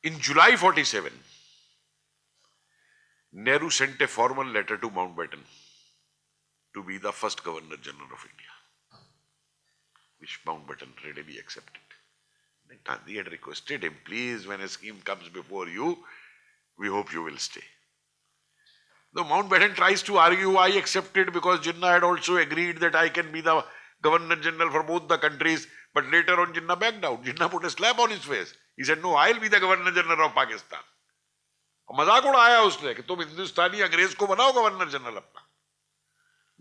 In July 47, Nehru sent a formal letter to Mountbatten to be the first Governor General of India, which Mountbatten readily accepted. Gandhi had requested him, please, when a scheme comes before you, we hope you will stay. Though Mountbatten tries to argue, I accepted because Jinnah had also agreed that I can be the Governor General for both the countries, but later on Jinnah backed out. Jinnah put a slap on his face. He said, no, I'll be the Governor General of Pakistan. और मजाक उड़ाया उसने कि तुम हिंदुस्तानी अंग्रेज को बनाओ governor general अपना,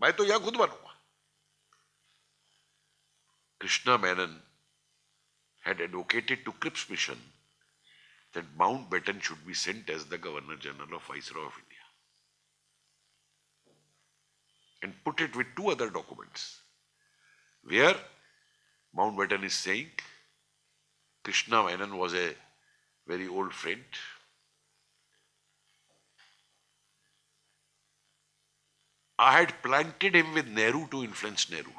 मैं तो यह खुद बनूंगा. Krishna Menon had advocated to Cripps mission that Mountbatten should be sent as the Governor General of Viceroy of India, and put it with two other documents where Mountbatten is saying Krishna Menon was a very old friend. I had planted him with Nehru to influence Nehru.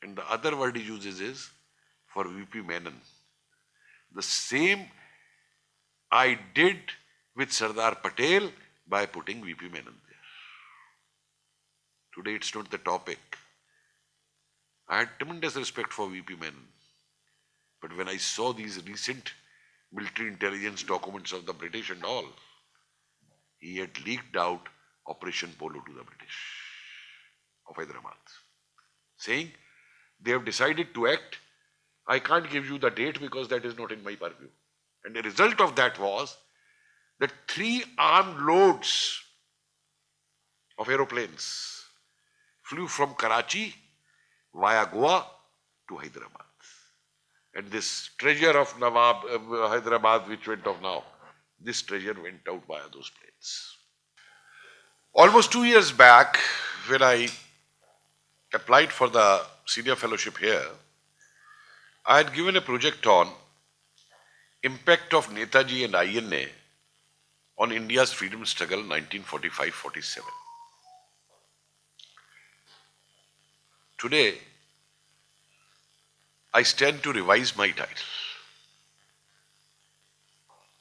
And the other word he uses is for VP Menon. The same I did with Sardar Patel by putting VP Menon there. Today it's not the topic. I had tremendous respect for VP Menon. But when I saw these recent military intelligence documents of the British and all, he had leaked out Operation Polo to the British of Hyderabad, saying they have decided to act. I can't give you the date because that is not in my purview. And the result of that was that 3 armed loads of aeroplanes flew from Karachi via Goa to Hyderabad. And this treasure of Nawab Hyderabad, which went off now, this treasure went out via those planes. Almost 2 years back, when I applied for the senior fellowship here, I had given a project on impact of Netaji and INA on India's freedom struggle 1945-47. Today, I stand to revise my title.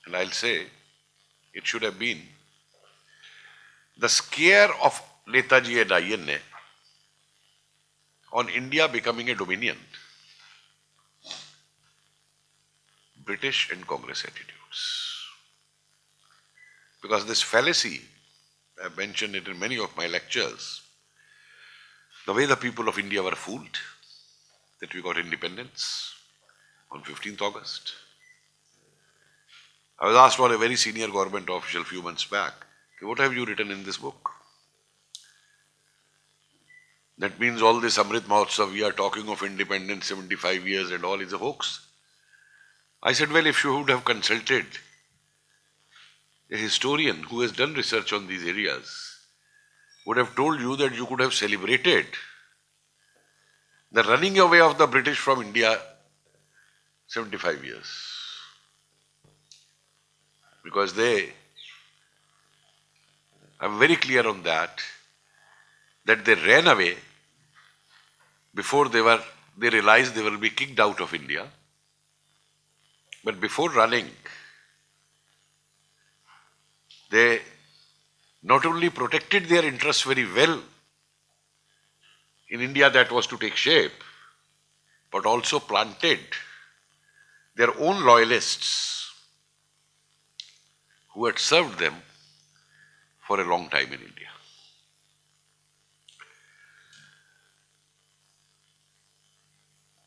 And I'll say it should have been the scare of Netaji and INA on India becoming a dominion, British and Congress attitudes. Because this fallacy, I've mentioned it in many of my lectures, the way the people of India were fooled, that we got independence on 15th August. I was asked by a very senior government official a few months back, what have you written in this book? That means all this Amrit Mahotsav, we are talking of independence, 75 years and all is a hoax. I said, well, if you would have consulted a historian who has done research on these areas, would have told you that you could have celebrated the running away of the British from India 75 years. Because I'm very clear on that they ran away before they realized they will be kicked out of India. But before running, they not only protected their interests very well in India that was to take shape, but also planted their own loyalists who had served them for a long time in India.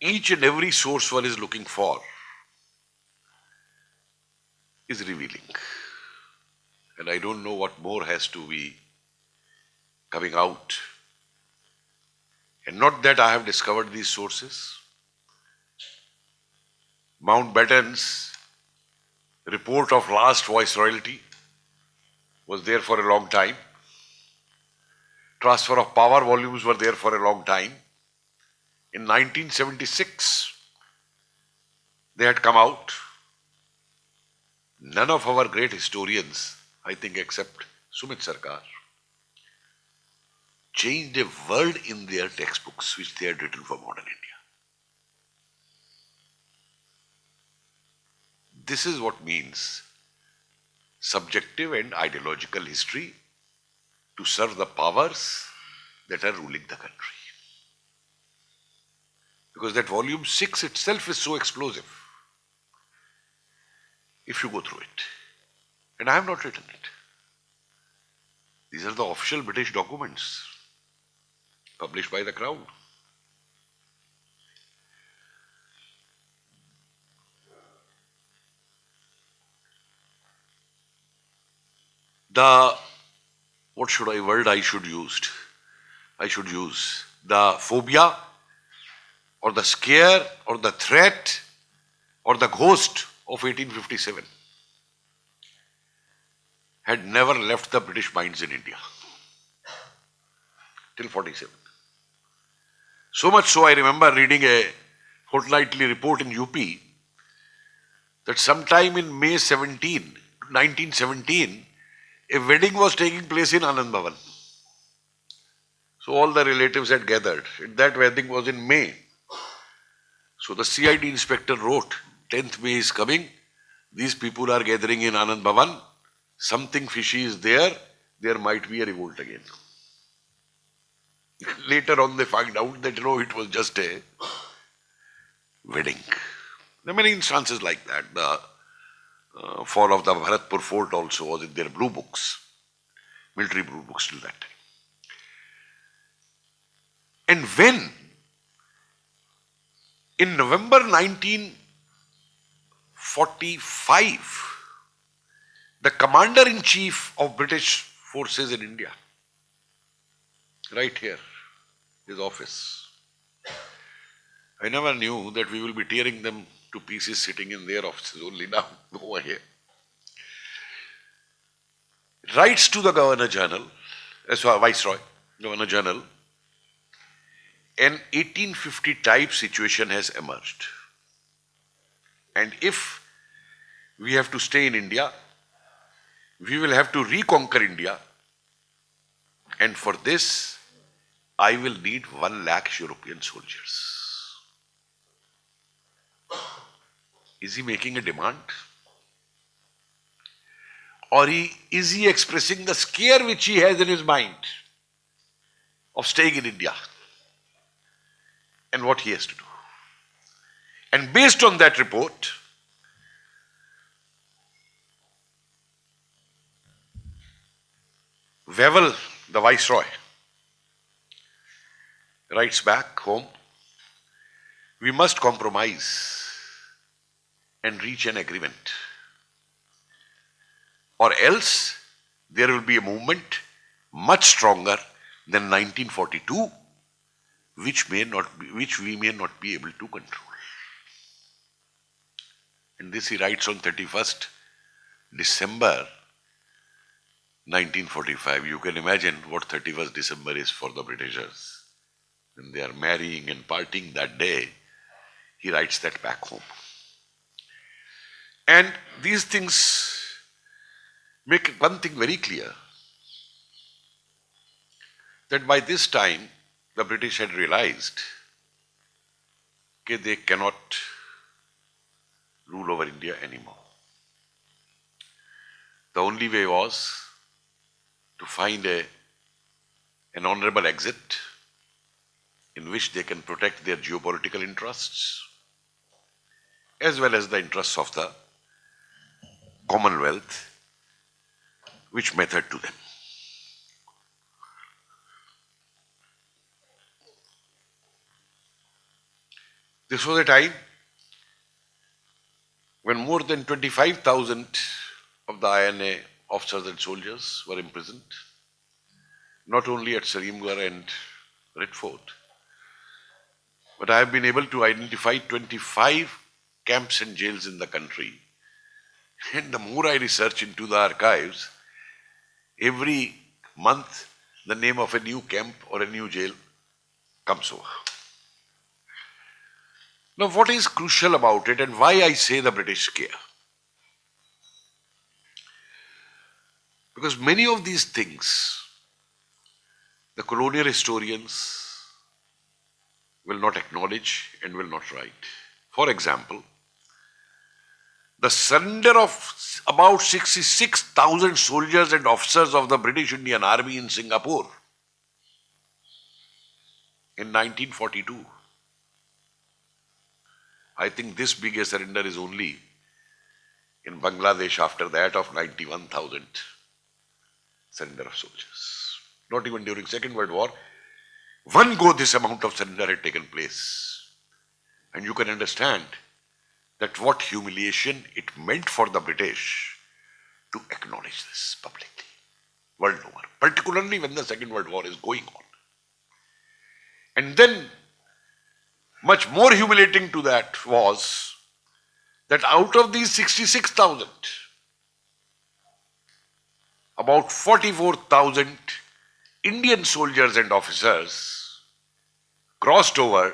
Each and every source one is looking for is revealing. And I don't know what more has to be coming out. And not that I have discovered these sources. Mountbatten's report of last viceroyalty was there for a long time. Transfer of power volumes were there for a long time. In 1976, they had come out. None of our great historians, I think except Sumit Sarkar, changed a word in their textbooks which they had written for modern India. This is what means subjective and ideological history to serve the powers that are ruling the country. Because that volume 6 itself is so explosive if you go through it. And I have not written it. These are the official British documents published by the Crown. What word I should use? I should use the phobia or the scare or the threat or the ghost of 1857 had never left the British minds in India till 47. So much so I remember reading a fortnightly report in UP that sometime in May 1917, a wedding was taking place in Anand Bhavan. So all the relatives had gathered. That wedding was in May. So the CID inspector wrote, 10th May is coming. These people are gathering in Anand Bhavan. Something fishy is there. There might be a revolt again. Later on they find out that it was just a wedding. There are many instances like that. The fall of the Bharatpur fort also was in their blue books, military blue books till that time. And when in November 1945, the commander-in-chief of British forces in India, right here, his office, I never knew that we will be tearing them to pieces sitting in their offices only now, over here, writes to the Governor General, Viceroy, Governor General, an 1850 type situation has emerged. And if we have to stay in India, we will have to reconquer India. And for this, I will need 1 lakh European soldiers. Is he making a demand? Or is he expressing the scare which he has in his mind of staying in India and what he has to do? And based on that report, Wavell, the Viceroy, writes back home, we must compromise and reach an agreement, or else there will be a movement much stronger than 1942, which we may not be able to control. And this he writes on 31st December 1945. You can imagine what 31st December is for the Britishers. When they are marrying and partying that day, he writes that back home. And these things make one thing very clear, that by this time the British had realized that they cannot rule over India anymore. The only way was to find an honorable exit in which they can protect their geopolitical interests as well as the interests of the Commonwealth, which mattered to them. This was a time when more than 25,000 of the INA officers and soldiers were imprisoned, not only at Salimgarh and Red Fort, but I have been able to identify 25 camps and jails in the country. And the more I research into the archives, every month the name of a new camp or a new jail comes over. Now, what is crucial about it and why I say the British care? Because many of these things, the colonial historians will not acknowledge and will not write. For example, the surrender of about 66,000 soldiers and officers of the British Indian Army in Singapore in 1942. I think this big a surrender is only in Bangladesh after that of 91,000 surrender of soldiers. Not even during Second World War. One go this amount of surrender had taken place. And you can understand that what humiliation it meant for the British to acknowledge this publicly, world over, particularly when the Second World War is going on. And then, much more humiliating to that was that out of these 66,000, about 44,000 Indian soldiers and officers crossed over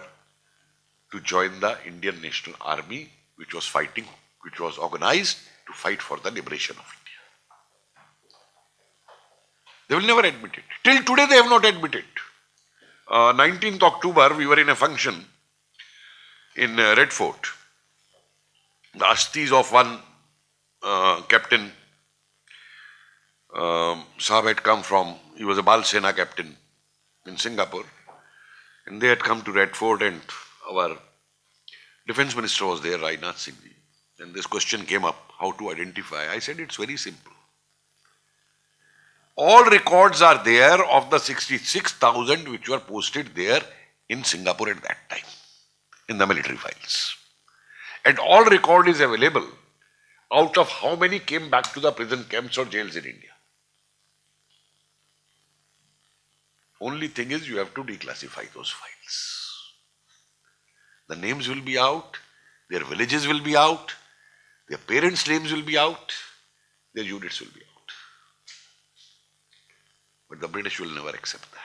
to join the Indian National Army, which was organized to fight for the liberation of India. They will never admit it. Till today they have not admitted. 19th October, we were in a function in Red Fort. The asthis of one captain, Saab had come from, he was a Bal Sena captain in Singapore, and they had come to Red Fort, and our defense minister was there, Rajnath Singh ji. And this question came up, how to identify. I said it's very simple. All records are there of the 66,000 which were posted there in Singapore at that time, in the military files. And all record is available out of how many came back to the prison camps or jails in India. Only thing is you have to declassify those files. The names will be out, their villages will be out, their parents' names will be out, their units will be out. But the British will never accept that.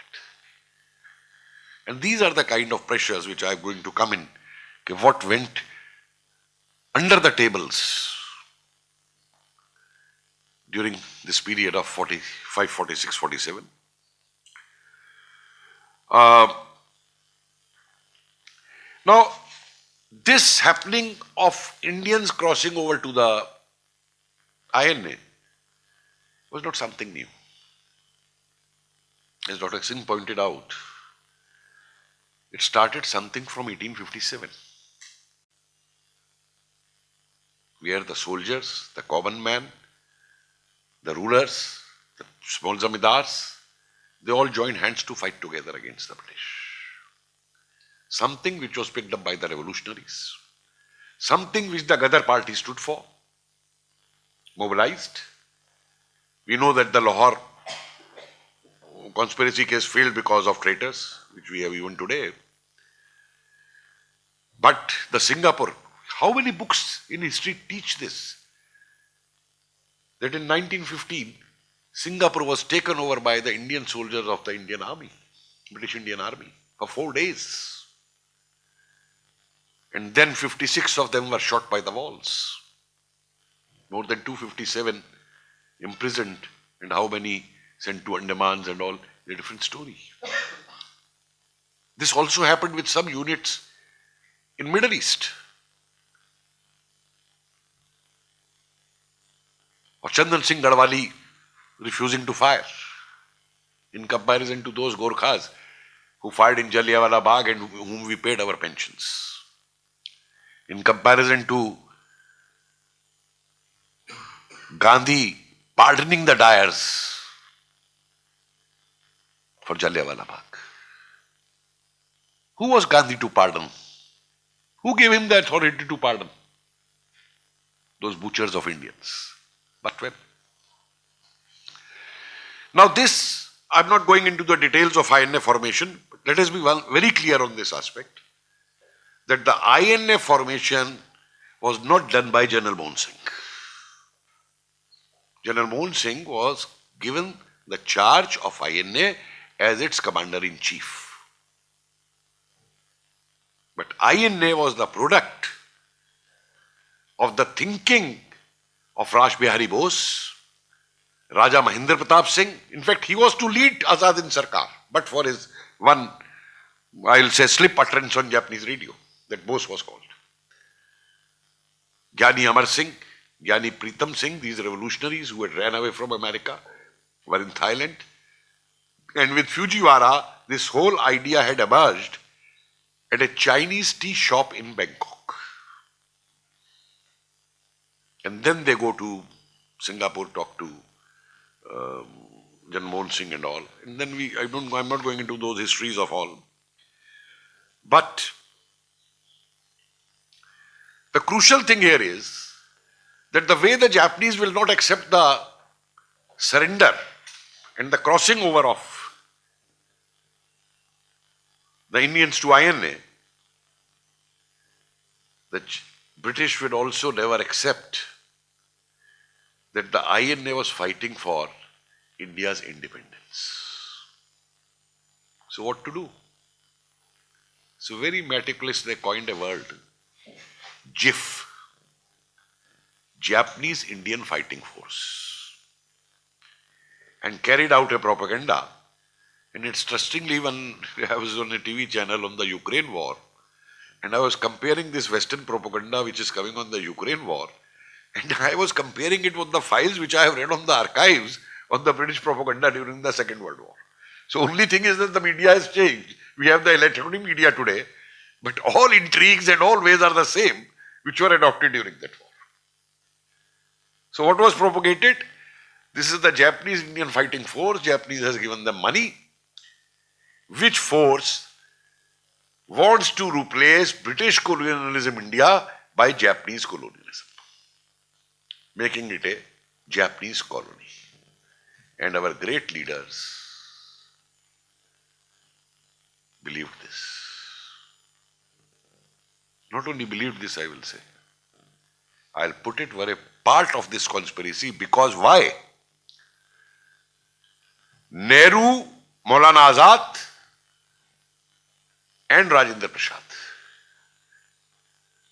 And these are the kind of pressures which I am going to come in. Okay, what went under the tables during this period of 45, 46, 47. Now, this happening of Indians crossing over to the INA was not something new. As Dr. Singh pointed out, it started something from 1857, where the soldiers, the common man, the rulers, the small zamindars, they all joined hands to fight together against the British. Something which was picked up by the revolutionaries, something which the Ghadar party stood for, mobilized. We know that the Lahore conspiracy case failed because of traitors, which we have even today. But the Singapore, how many books in history teach this? That in 1915, Singapore was taken over by the Indian soldiers of the Indian Army, British Indian Army, for 4 days. And then 56 of them were shot by the walls. More than 257 imprisoned, and how many sent to Andamans and all, a different story. This also happened with some units in Middle East. Or Chandan Singh Gadwali refusing to fire in comparison to those Gorkhas who fired in Jallianwala Bagh and whom we paid our pensions. In comparison to Gandhi pardoning the dyers for Jallianwala Bagh. Who was Gandhi to pardon? Who gave him the authority to pardon? Those butchers of Indians. But when? Now this, I'm not going into the details of INA formation, but let us be very clear on this aspect, that the INA formation was not done by General Mohan Singh. General Mohan Singh was given the charge of INA as its commander-in-chief. But INA was the product of the thinking of Raj Bihari Bose, Raja Mahendra Pratap Singh. In fact, he was to lead Azad Hind Sarkar, but for his one, I'll say, slip utterance on Japanese radio, that Bose was called. Gyani Amar Singh, Yani Pritam Singh, these revolutionaries who had ran away from America, were in Thailand. And with Fujiwara, this whole idea had emerged at a Chinese tea shop in Bangkok. And then they go to Singapore, talk to Manmohan Singh and all. And then I'm not going into those histories of all. But the crucial thing here is that the way the Japanese will not accept the surrender and the crossing over of the Indians to INA, the British would also never accept that the INA was fighting for India's independence. So what to do? So very meticulous, they coined a word, JIF, Japanese Indian Fighting Force, and carried out a propaganda. And interestingly, when I was on a TV channel on the Ukraine war, and I was comparing this Western propaganda which is coming on the Ukraine war, and I was comparing it with the files which I have read on the archives on the British propaganda during the Second World War. So only thing is that the media has changed. We have the electronic media today, but all intrigues and all ways are the same which were adopted during that war. So what was propagated? This is the Japanese Indian Fighting Force. Japanese has given them money. Which force wants to replace British colonialism India by Japanese colonialism, making it a Japanese colony. And our great leaders believed this. Not only believed this, I will say. I'll put it were a part of this conspiracy because why? Nehru, Maulana Azad and Rajendra Prasad.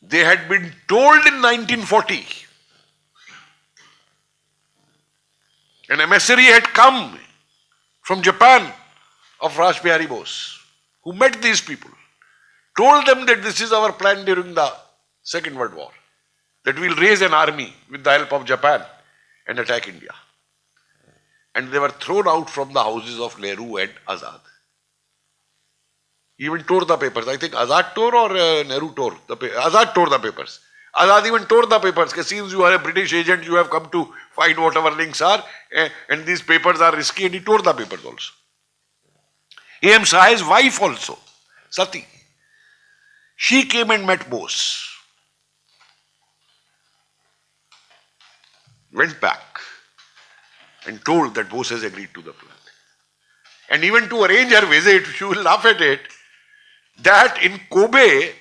They had been told in 1940, an emissary had come from Japan of Raj Bihari Bose, who met these people, told them that this is our plan during the Second World War, that we'll raise an army with the help of Japan and attack India. And they were thrown out from the houses of Nehru and Azad. Even tore the papers. I think Azad tore or Nehru tore the papers. Azad tore the papers. Azad even tore the papers. Since you are a British agent, you have come to find whatever links are, and these papers are risky, and he tore the papers also. A.M. Shah's wife also, Sati, she came and met Bose. Went back and told that Bose has agreed to the plan. And even to arrange her visit, you will laugh at it, that in Kobe,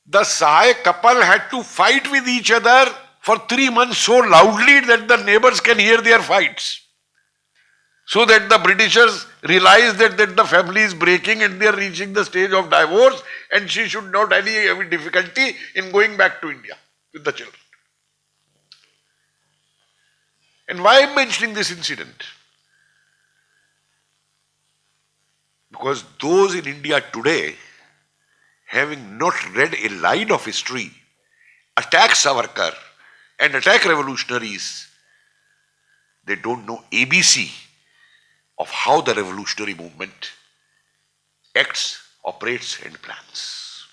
the Sahay couple had to fight with each other for 3 months so loudly that the neighbors can hear their fights. So that the Britishers realize that the family is breaking and they are reaching the stage of divorce and she should not have any difficulty in going back to India with the children. And why I am mentioning this incident? Because those in India today, having not read a line of history, attack Savarkar and attack revolutionaries, they don't know ABC of how the revolutionary movement acts, operates and plans.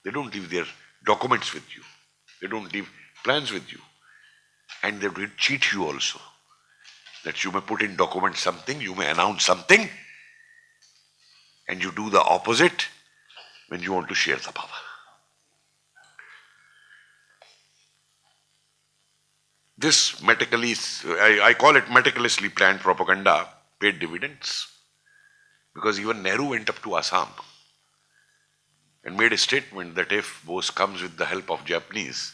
They don't leave their documents with you. They don't leave plans with you. And they will cheat you also. That you may put in document something, you may announce something, and you do the opposite when you want to share the power. This I call it meticulously planned propaganda, paid dividends, because even Nehru went up to Assam and made a statement that if Bose comes with the help of Japanese,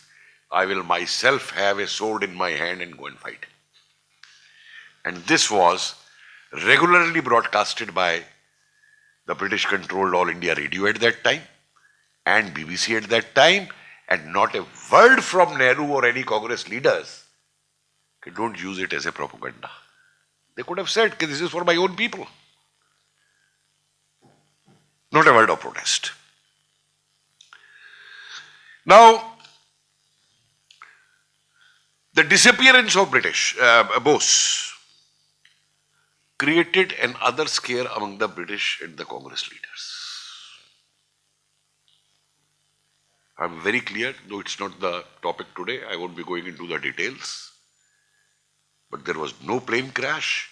I will myself have a sword in my hand and go and fight. And this was regularly broadcasted by the British controlled All India Radio at that time and BBC at that time, and not a word from Nehru or any Congress leaders. Don't use it as a propaganda. They could have said, this is for my own people. Not a word of protest. Now, The disappearance of Bose created another scare among the British and the Congress leaders. I'm very clear, though it's not the topic today, I won't be going into the details. But there was no plane crash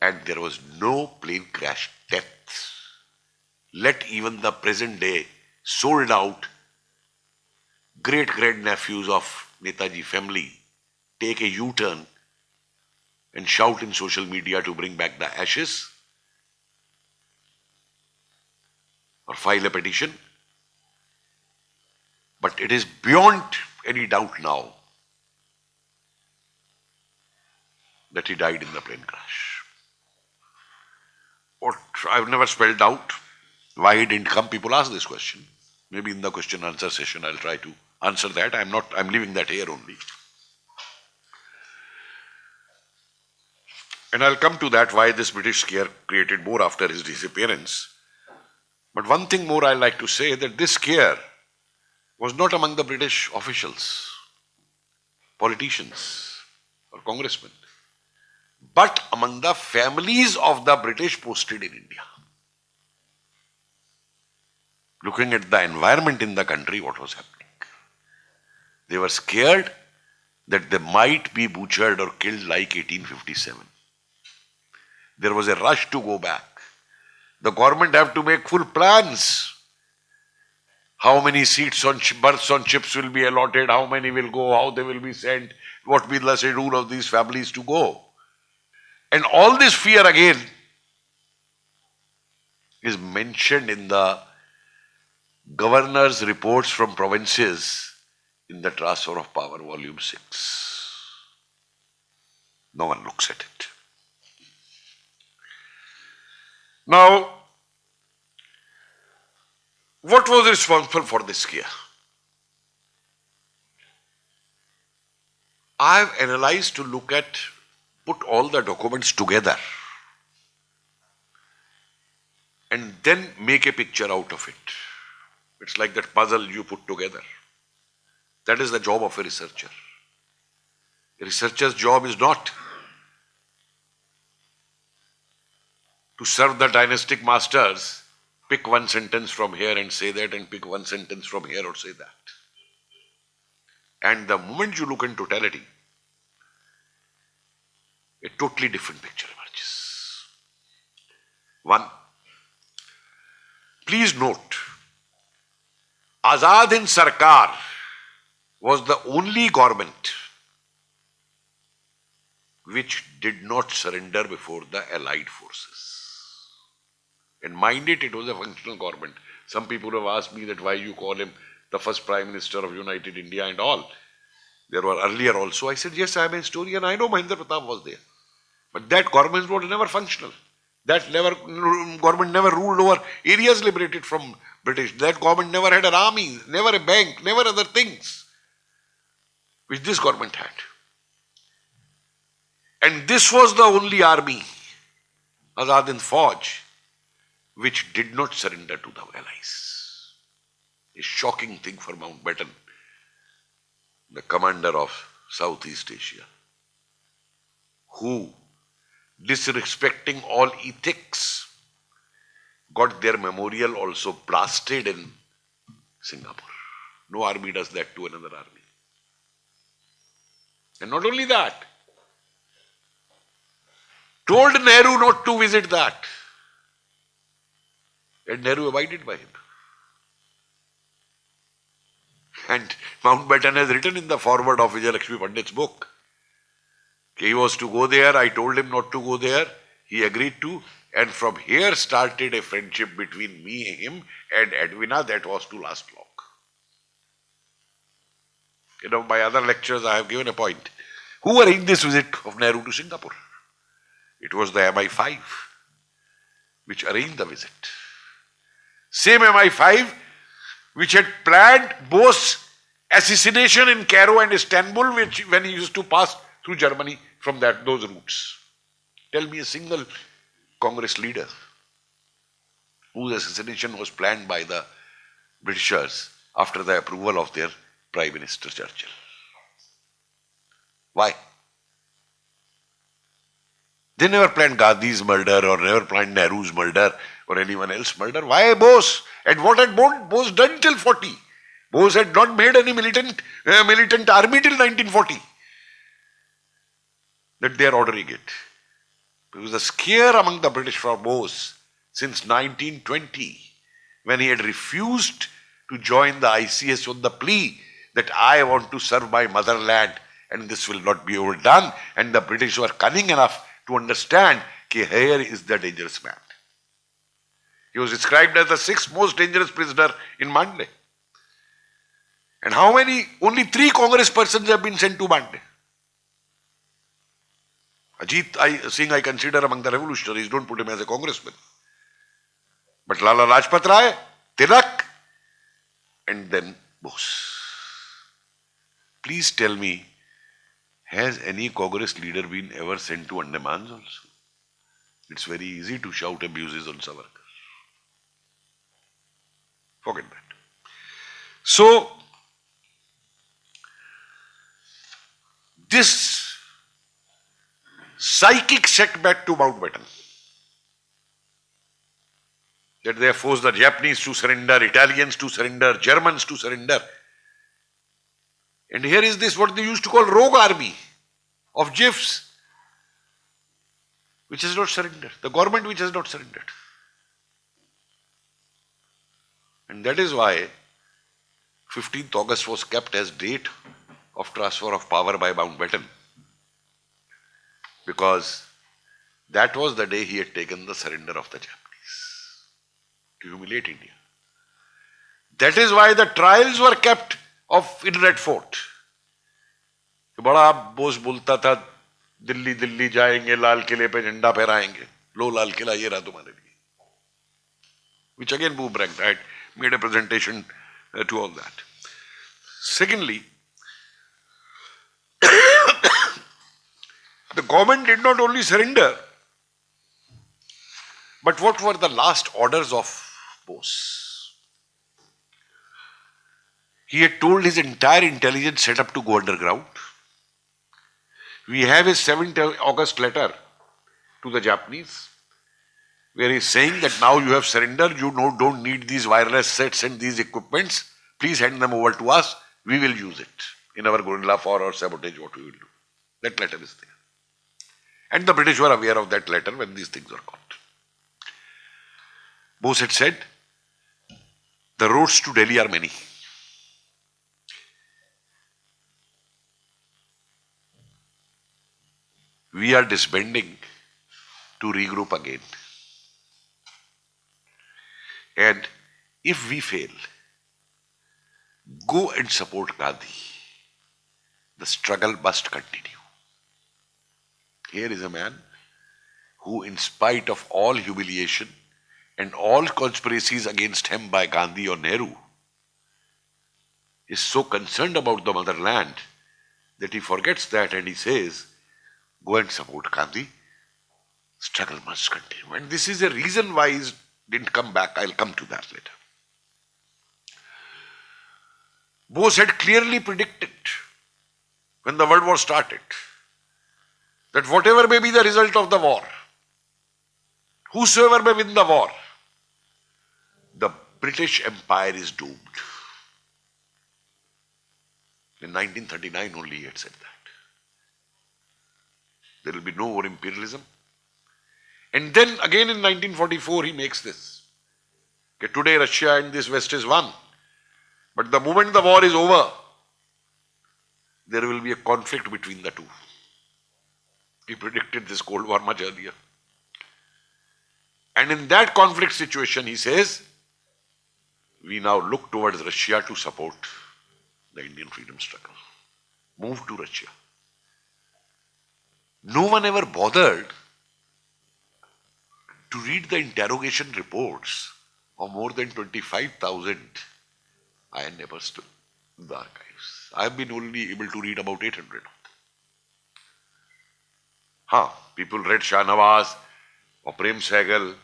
and there was no plane crash deaths. Let even the present day sold out great-grandnephews of Netaji family take a U-turn and shout in social media to bring back the ashes or file a petition. But it is beyond any doubt now that he died in the plane crash. What I've never spelled out why he didn't come. People ask this question. Maybe in the question answer session I'll try to answer that. I'm leaving that here only. And I'll come to that why this British scare created more after his disappearance. But one thing more I like to say, that this scare was not among the British officials, politicians or congressmen, but among the families of the British posted in India. Looking at the environment in the country, what was happening? They were scared that they might be butchered or killed like 1857. There was a rush to go back. The government have to make full plans. How many seats on berths on ships will be allotted, how many will go, how they will be sent, what will be the schedule of these families to go. And all this fear again is mentioned in the governor's reports from provinces in the Transfer of Power, Volume 6. No one looks at it. Now, what was responsible for this scare? I have analyzed to look at, put all the documents together and then make a picture out of it. It's like that puzzle you put together. That is the job of a researcher. A researcher's job is not to serve the dynastic masters, pick one sentence from here and say that, and pick one sentence from here or say that. And the moment you look in totality, a totally different picture emerges. One, please note, Azad Hind Sarkar was the only government which did not surrender before the Allied forces. And mind it, it was a functional government. Some people have asked me that why you call him the first Prime Minister of United India and all. There were earlier also. I said, yes, I am a historian. I know Mahendra Pratap was there. But that government was never functional. That government never ruled over areas liberated from British. That government never had an army, never a bank, never other things, which this government had. And this was the only army, Azad Hind Fauj, which did not surrender to the Allies. A shocking thing for Mountbatten, the commander of Southeast Asia, who, disrespecting all ethics, got their memorial also blasted in Singapore. No army does that to another army. And not only that, told Nehru not to visit that. And Nehru abided by him. And Mountbatten has written in the foreword of Vijay Lakshmi Pandit's book, he was to go there, I told him not to go there, he agreed to, and from here started a friendship between me, him and Edwina that was to last long. You know, by other lectures I have given a point. Who arranged this visit of Nehru to Singapore? It was the MI5 which arranged the visit. Same MI5 which had planned Bose's assassination in Cairo and Istanbul, which when he used to pass through Germany from those routes. Tell me a single Congress leader whose assassination was planned by the Britishers after the approval of their Prime Minister Churchill. Why? They never planned Gandhi's murder or never planned Nehru's murder or anyone else's murder. Why Bose? And what had Bose done till 40? Bose had not made any militant army till 1940. That they are ordering it. There was a scare among the British for Bose since 1920 when he had refused to join the ICS on the plea that I want to serve my motherland and this will not be overdone. And the British were cunning enough to understand that here is the dangerous man. He was described as the sixth most dangerous prisoner in Mandle. And how many? Only 3 Congress persons have been sent to Mandle. Ajit Singh I consider among the revolutionaries, don't put him as a congressman. But Lala Lajpat Rai, Tilak, and then Bose. Please tell me, has any Congress leader been ever sent to Andamans also? It's very easy to shout abuses on Savarkar. Forget that. So, this psychic setback to Mountbatten, that they have forced the Japanese to surrender, Italians to surrender, Germans to surrender. And here is this, what they used to call rogue army of GIFs, which has not surrendered. The government which has not surrendered. And that is why 15th August was kept as date of transfer of power by Mountbatten. Because that was the day he had taken the surrender of the Japanese to humiliate India. That is why the trials were kept in Red Fort. बड़ा बोस बोलता था दिल्ली दिल्ली जाएंगे लाल किले पे झंडा फहराएंगे लो लाल किला ये रहा तुम्हारे लिए, which again boomeranged. I had made a presentation to all that. Secondly, the government did not only surrender, but what were the last orders of Bose? He had told his entire intelligence setup to go underground. We have his 7th August letter to the Japanese, where he is saying that now you have surrendered, you don't need these wireless sets and these equipments, please hand them over to us, we will use it in our guerrilla for or sabotage, what we will do. That letter is there. And the British were aware of that letter when these things were caught. Bose had said, the roads to Delhi are many. We are disbanding to regroup again. And if we fail, go and support Gandhi. The struggle must continue. Here is a man who, in spite of all humiliation and all conspiracies against him by Gandhi or Nehru, is so concerned about the motherland that he forgets that and he says, go and support Gandhi. Struggle must continue. And this is a reason why he didn't come back. I'll come to that later. Bose had clearly predicted when the World War started that whatever may be the result of the war, whosoever may win the war, the British Empire is doomed. In 1939 only he had said that. There will be no more imperialism. And then again in 1944 he makes this. Okay, today Russia and this West is one. But the moment the war is over, there will be a conflict between the two. He predicted this Cold War much earlier. And in that conflict situation, he says, we now look towards Russia to support the Indian freedom struggle. Move to Russia. No one ever bothered to read the interrogation reports of more than 25,000 iron nappers in the archives. I have been only able to read about 800. People read Shah Nawaz or Prem Sehgal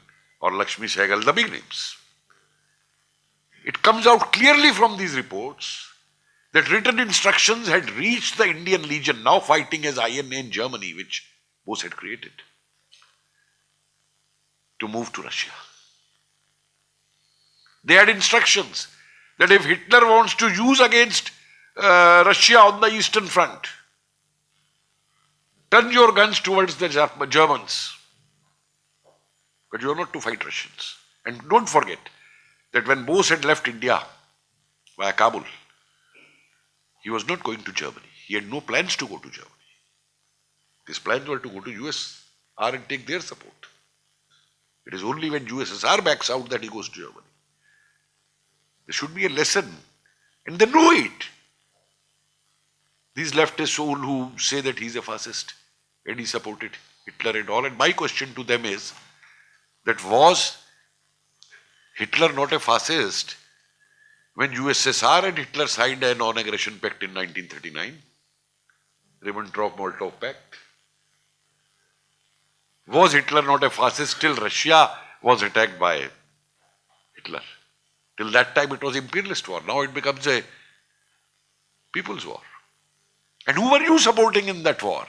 or Lakshmi Sehgal, the big names. It comes out clearly from these reports that written instructions had reached the Indian Legion, now fighting as INA in Germany, which Bose had created, to move to Russia. They had instructions that if Hitler wants to use against Russia on the Eastern Front, turn your guns towards the Germans. But you are not to fight Russians. And don't forget that when Bose had left India via Kabul, he was not going to Germany. He had no plans to go to Germany. His plans were to go to USSR and take their support. It is only when USSR backs out that he goes to Germany. There should be a lesson, and they know it. These leftist soul who say that he's a fascist and he supported Hitler and all. And my question to them is that was Hitler not a fascist when USSR and Hitler signed a non-aggression pact in 1939? Ribbentrop-Molotov Pact. Was Hitler not a fascist till Russia was attacked by Hitler? Till that time it was imperialist war. Now it becomes a people's war. And who were you supporting in that war?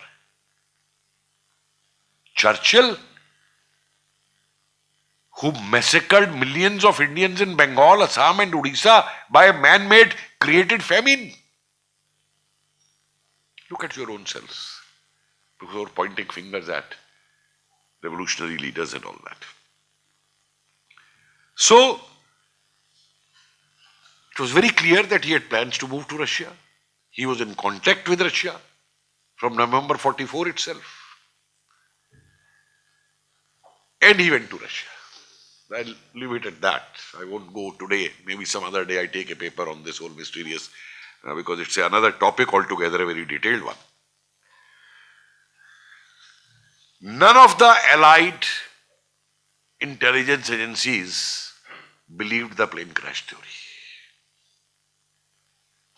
Churchill, who massacred millions of Indians in Bengal, Assam and Odisha by a man-made created famine. Look at your own selves before pointing fingers at revolutionary leaders and all that. So, it was very clear that he had plans to move to Russia. He was in contact with Russia from November 44 itself. And he went to Russia. I'll leave it at that. I won't go today. Maybe some other day I take a paper on this whole mysterious, because it's another topic altogether, a very detailed one. None of the allied intelligence agencies believed the plane crash theory.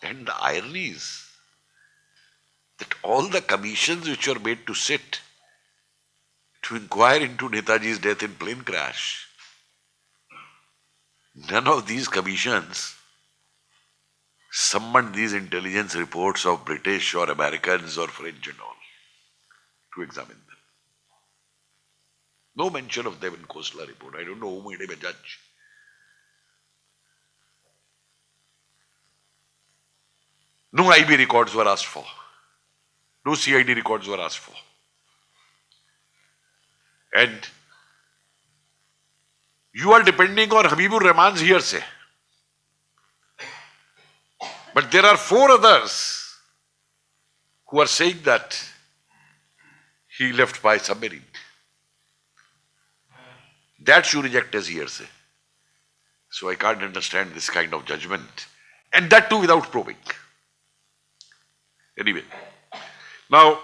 And the irony is that all the commissions which were made to sit to inquire into Netaji's death in plane crash, none of these commissions summoned these intelligence reports of British or Americans or French and all to examine them. No mention of them in Khosla report. I don't know who made him a judge. No IB records were asked for. No CID records were asked for. And you are depending on Habibur Rahman's hearsay. But there are 4 others who are saying that he left by submarine. That you reject as hearsay. So I can't understand this kind of judgment. And that too without probing. Anyway, now,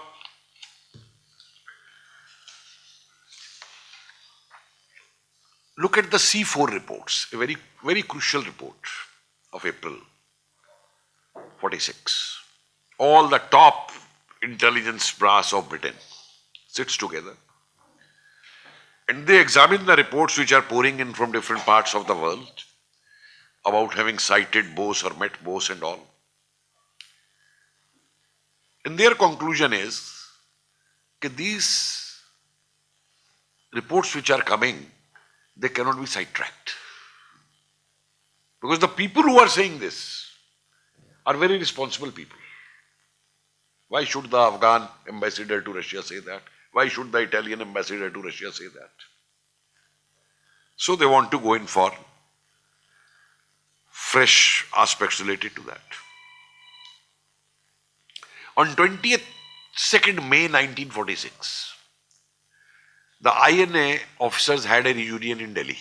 look at the C4 reports, a very, very crucial report of April 46. All the top intelligence brass of Britain sits together and they examine the reports which are pouring in from different parts of the world about having sighted Bose or met Bose and all. And their conclusion is that these reports which are coming, they cannot be sidetracked. Because the people who are saying this are very responsible people. Why should the Afghan ambassador to Russia say that? Why should the Italian ambassador to Russia say that? So they want to go in for fresh aspects related to that. On 22nd May 1946, the INA officers had a reunion in Delhi.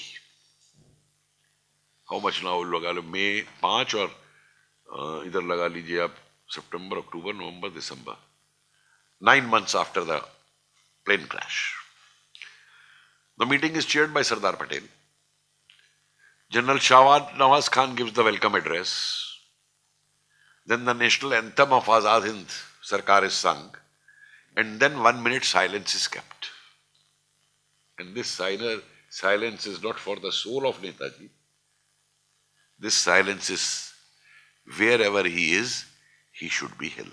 How much now? May 5 or idhar laga lijiye aap September, October, November, December. 9 months after the plane crash. The meeting is chaired by Sardar Patel. General Shawad Nawaz Khan gives the welcome address. Then the national anthem of Azad Hind Sarkar is sung. And then 1 minute silence is kept. And this silence is not for the soul of Netaji. This silence is wherever he is, he should be healthy.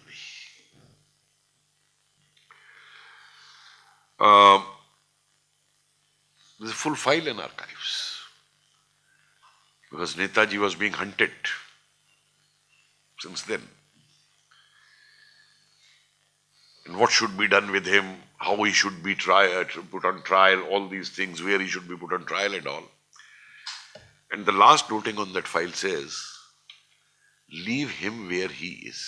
There's a full file in archives because Netaji was being hunted since then. And what should be done with him, how he should be put on trial, all these things, where he should be put on trial and all. And the last noting on that file says, leave him where he is.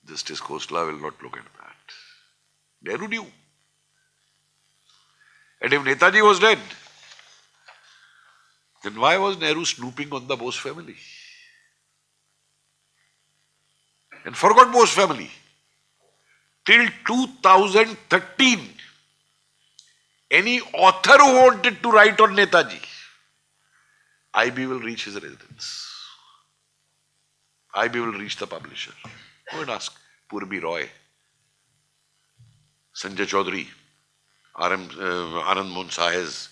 Justice Khosla will not look at that. Nehru knew. And if Netaji was dead, then why was Nehru snooping on the Bose family? And forgot Bose family. Till 2013, any author who wanted to write on Netaji, IB will reach his residence. IB will reach the publisher. Go and ask Purbi Roy, Sanjay Chaudhary, Anand Mohan Sahe's,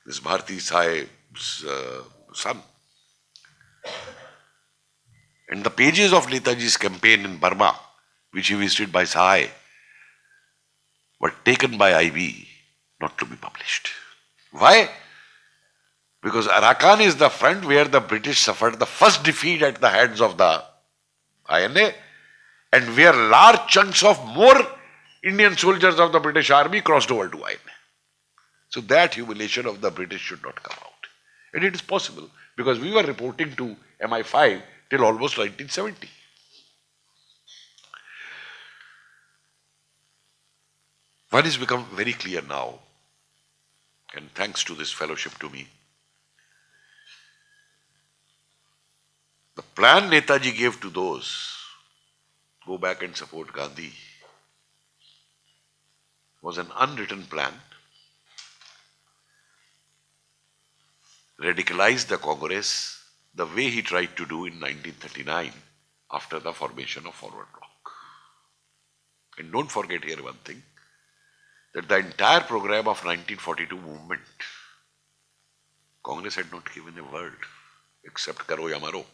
this Bharti Sahe's son. And the pages of Netaji's campaign in Burma, which he visited by Sahay, were taken by IB not to be published. Why? Because Arakan is the front where the British suffered the first defeat at the hands of the INA, and where large chunks of more Indian soldiers of the British army crossed over to INA. So that humiliation of the British should not come out. And it is possible because we were reporting to MI5 till almost 1970. One has become very clear now, and thanks to this fellowship to me. The plan Netaji gave to those go back and support Gandhi was an unwritten plan, radicalized the Congress the way he tried to do in 1939 after the formation of Forward Bloc. And don't forget here one thing, that the entire program of 1942 movement, Congress had not given a word except Karo ya Maro.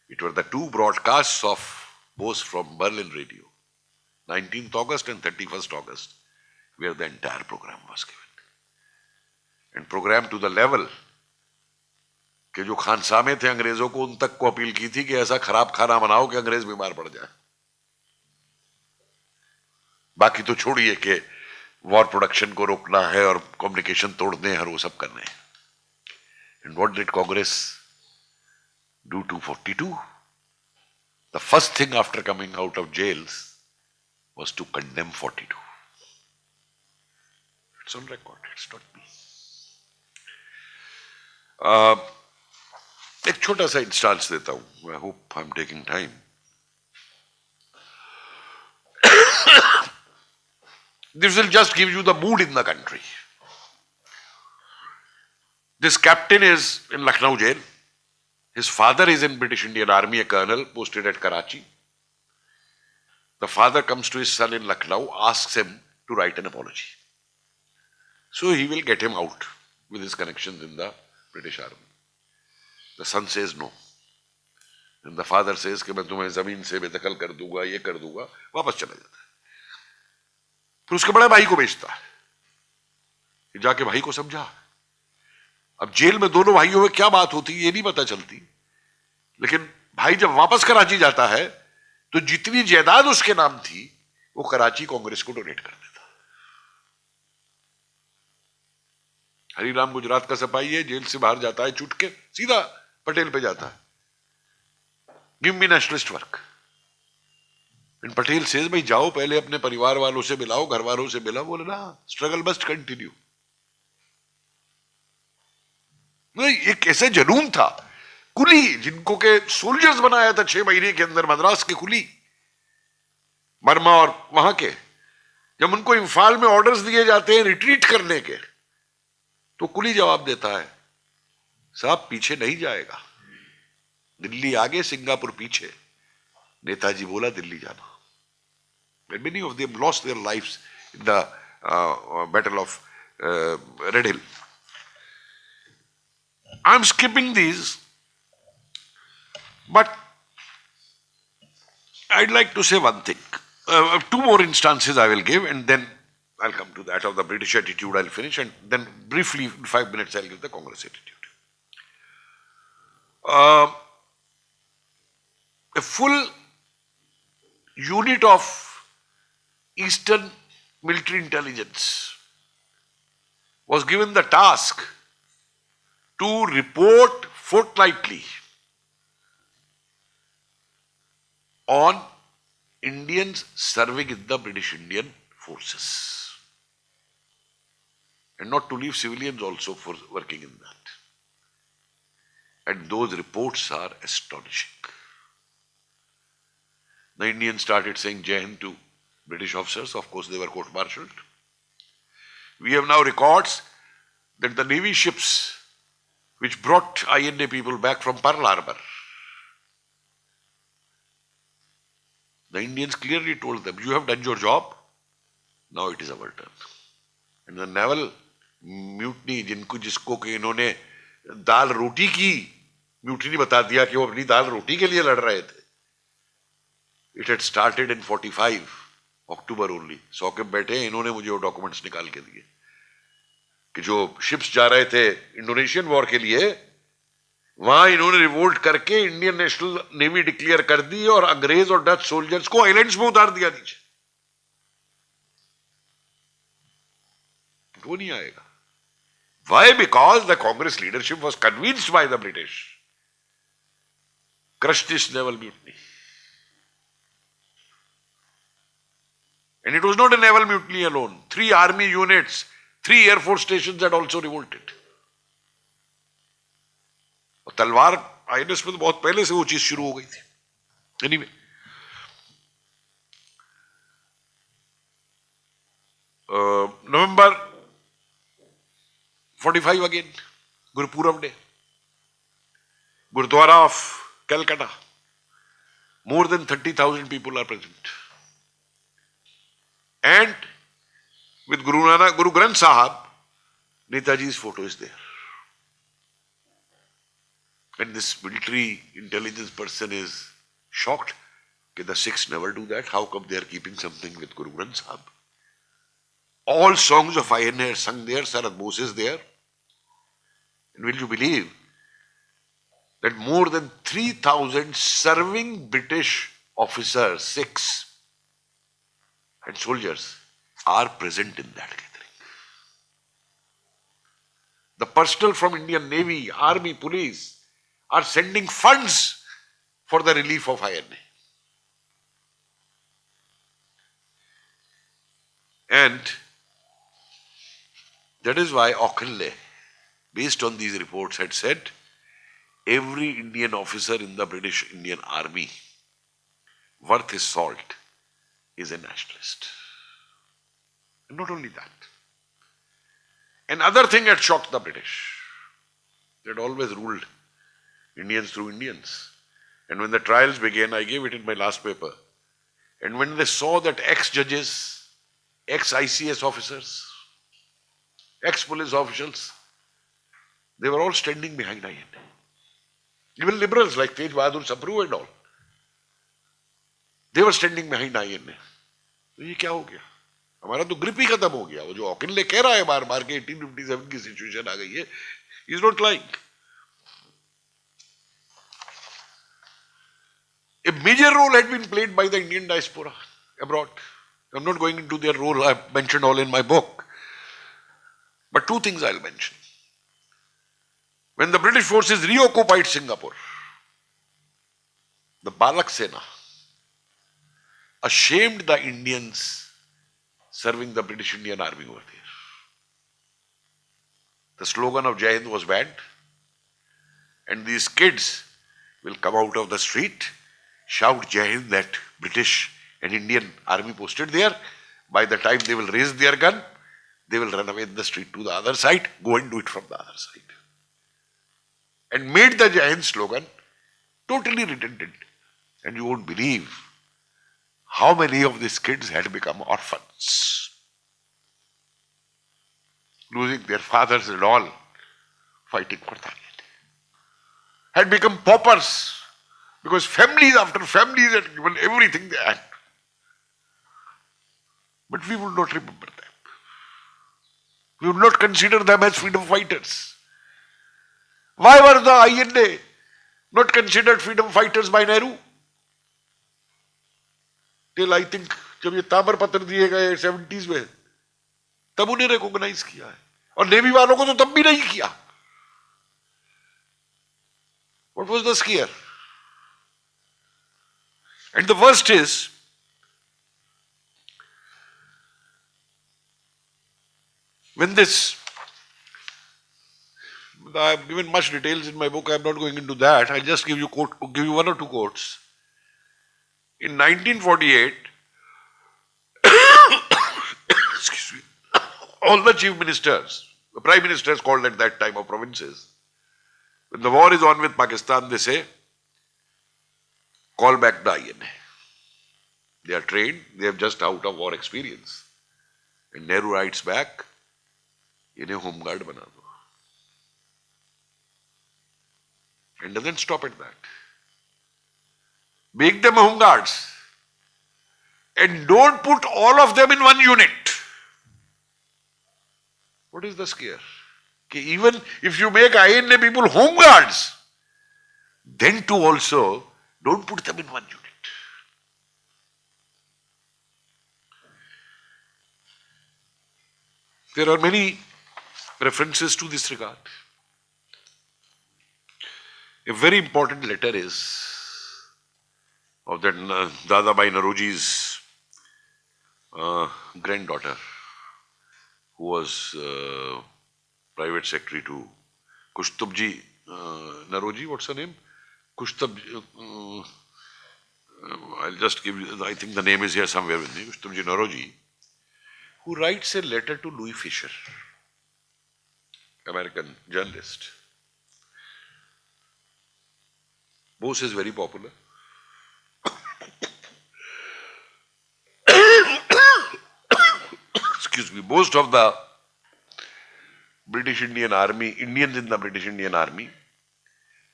It were the two broadcasts of Bose from Berlin radio, 19th August and 31st August, where the entire program was given. And program to the level कि जो खानसामे थे अंग्रेजों को उन तक को appeal की थी कि ऐसा खराब खाना बनाओ कि अंग्रेज बीमार पड़ जाए. बाकी तो छोड़िए कि वॉर प्रोडक्शन को रोकना है और कम्युनिकेशन तोड़ने हैं और वो सब करने हैं. And what did Congress do to 42? The first thing after coming out of jails was to condemn 42. It's on record, it's not me. एक छोटा सा इंस्टांस देता हूं. I hope I'm taking time. This will just give you the mood in the country. This captain is in Lucknow jail. His father is in British Indian Army, a colonel posted at Karachi. The father comes to his son in Lucknow, asks him to write an apology. So he will get him out with his connections in the British Army. The son says no. And the father says कि मैं तुम्हें जमीन से बेदखल कर दूंगा, ये कर दूंगा, वापस चला जाता है. फिर उसके बड़े भाई को भेजता है कि जाके भाई को समझा. अब जेल में दोनों भाइयों में क्या बात होती ये नहीं पता चलती, लेकिन भाई जब वापस कराची जाता है तो जितनी जायदाद उसके नाम थी वो कराची कांग्रेस को डोनेट कर देता. हरिराम गुजरात का सिपाही है, जेल से बाहर जाता है, छूट के सीधा पटेल पे जाता है. Give me nationalist work. And Patel says भाई जाओ पहले अपने परिवार वालों से मिलाओ, घर वालों से मिलाओ. बोले ना, स्ट्रगल मस्ट कंटिन्यू. एक ऐसे जुनून था. कुली जिनको के सोल्जर्स बनाया था 6 महीने के अंदर, मद्रास के कुली, बर्मा और वहां के, जब उनको इम्फाल में ऑर्डर्स दिए जाते हैं रिट्रीट करने के, तो कुली जवाब देता है साहब पीछे नहीं जाएगा, दिल्ली आगे सिंगापुर पीछे. नेताजी बोला दिल्ली जाना. Many of them lost their lives in the battle of Red Hill. I'm skipping these, but I'd like to say one thing. Two more instances I will give, and then I'll come to that of the British attitude. I'll finish, and then briefly, in 5 minutes, I'll give the Congress attitude. A full unit of Eastern military intelligence was given the task to report fortnightly on Indians serving in the British Indian forces, and not to leave civilians also for working in that. And those reports are astonishing. The Indians started saying Jai Hind to British officers. Of course, they were court-martialed. We have now records that the Navy ships which brought INA people back from Pearl Harbor, the Indians clearly told them, you have done your job, now it is our turn. And the naval mutiny, जिसको कि इन्होंने दाल रोटी की mutiny बता दिया कि वो अपनी दाल रोटी के लिए लड़ रहे थे. It had started in 45 October only. सौ के बैठे इन्होंने मुझे वो डॉक्यूमेंट्स निकाल के दिए कि जो शिप्स जा रहे थे इंडोनेशियन वॉर के लिए, वहां इन्होंने रिवोल्ट करके इंडियन नेशनल नेवी डिक्लेयर कर दी और अंग्रेज और डच सोल्जर्स को आइलैंड्स में उतार दिया नीचे. वो नहीं आएगा. Why? Because the Congress leadership was convinced by the British. Crushed this naval mutiny. And it was not a naval mutiny alone. 3 army units, 3 air force stations had also revolted. और तलवार INS में तो बहुत पहले से वो चीज शुरू हो गई थी. Anyway, November 45 again, Gurupurab Day, Gurudwara of Calcutta. More than 30,000 people are present. And with Guru Granth Sahib, Netaji's photo is there. And this military intelligence person is shocked that the Sikhs never do that. How come they are keeping something with Guru Granth Sahib? All songs of INA are sung there. Subhas Bose is there. And will you believe that more than 3,000 serving British officers, Sikhs and soldiers are present in that gathering. The personnel from Indian Navy, Army, Police are sending funds for the relief of INA. And that is why Auchinleck, based on these reports, had said every Indian officer in the British Indian Army worth his salt is a nationalist. And not only that. Another thing had shocked the British. They had always ruled Indians through Indians. And when the trials began, I gave it in my last paper. And when they saw that ex-judges, ex-ICS officers, ex-police officials, they were all standing behind INA. Even liberals like Tej Bahadur Sabru and all. They were standing behind INA. तो ये क्या हो गया? हमारा तो grip ही खत्म हो गया. वो जो ऑकिनले कह रहा है बार बार के 1857 की सिचुएशन आ गई है, he is not lying. A major role had been played by the Indian diaspora abroad. I'm not going into their role. I've mentioned all in my book. But 2 things I'll mention. When the British forces reoccupied Singapore, the Balak Sena ashamed the Indians serving the British Indian Army over there. The slogan of Jai Hind was banned, and these kids will come out of the street, shout Jai Hind at British and Indian Army posted there. By the time they will raise their gun, they will run away in the street to the other side, go and do it from the other side. And made the Jai Hind slogan totally redundant. And you won't believe how many of these kids had become orphans, losing their fathers and all, fighting for Thailand. had become paupers because families after families had given everything they had. But we will not remember them. We will not consider them as freedom fighters. Why were the INA not considered freedom fighters by Nehru? Till I think जब ये तामर पत्र दिए गए 70s में तब उन्हें recognise किया है और नेवी वालों को तो तब भी नहीं किया. What was the scare? And the worst is, when this, I have given much details in my book, I am not going into that, I will just give you one or two quotes. In 1948, excuse me, all the chief ministers, the prime ministers called at that time of provinces, when the war is on with Pakistan, they say, call back the INA. They are trained, they have just out of war experience. And Nehru writes back, इन्हें home guard बना दो. And doesn't stop at that. Make them homeguards. And don't put all of them in one unit. What is the scare? Okay, even if you make INA people homeguards, then too also, don't put them in one unit. There are many references to this regard. A very important letter is of that Dadabhai Naroji's granddaughter, who was private secretary to Kushtubji Naroji, what's her name? I'll just give you, I think the name is here somewhere with me, Kushtubji Naroji, who writes a letter to Louis Fisher, American journalist. Bose is very popular. Excuse me, most of the British Indian Army, Indians in the British Indian Army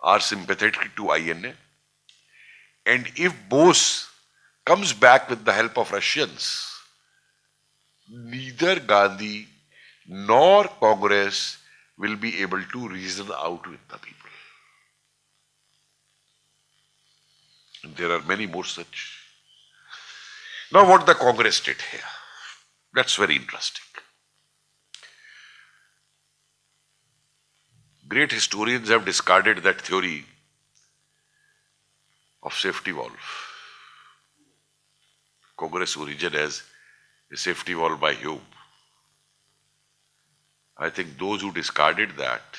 are sympathetic to INA. And if Bose comes back with the help of Russians, neither Gandhi nor Congress will be able to reason out with the people. And there are many more such. Now what the Congress did here, that's very interesting. Great historians have discarded that theory of safety valve. Congress origin as a safety valve by Hume. I think those who discarded that